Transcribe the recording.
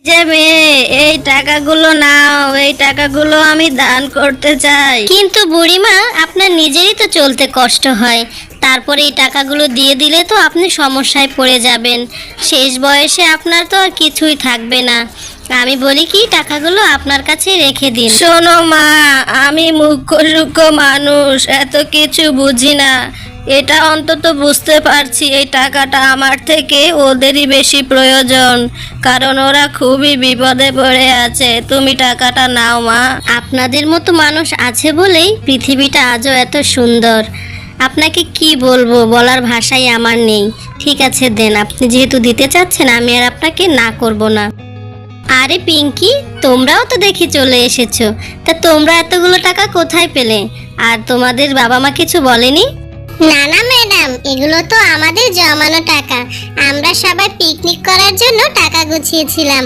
যে মেয়ে, এই টাকাগুলো নাও, এই টাকাগুলো আমি দান করতে চাই। কিন্তু বুড়িমা, আপনার নিজেরই তো চলতে কষ্ট হয়, তারপরে এই টাকাগুলো দিয়ে দিলে তো আপনি সমস্যায় পড়ে যাবেন। শেষ বয়সে আপনার তো আর কিছুই থাকবে না। আমি বলি কি, টাকাগুলো আপনার কাছে রেখে দিন। শোনো মা, আমি মূর্খ সূক্ষ্ম মানুষ, এত কিছু বুঝি না। এটা অন্তত বুঝতে পারছি এই টাকাটা আমার থেকে ওদেরই বেশি প্রয়োজন, কারণ ওরা খুবই বিপদে পড়ে আছে। তুমি টাকাটা নাও মা। আপনাদের মতো মানুষ আছে বলেই পৃথিবীটা আজও এত সুন্দর। আপনাকে কি বলবো, বলার ভাষাই আমার নেই। ঠিক আছে, দেন। আপনি যেহেতু দিতে চাচ্ছেন, আমি আর আপনাকে না করব না। আরে পিঙ্কি, তোমরাও তো দেখি চলে এসেছো। তা তোমরা এতগুলো টাকা কোথায় পেলে? আর তোমাদের বাবা মা কিছু বলেনি? না না ম্যাডাম, এগুলো তো আমাদের জমানো টাকা। আমরা সবাই পিকনিক করার জন্য টাকা গুছিয়েছিলাম।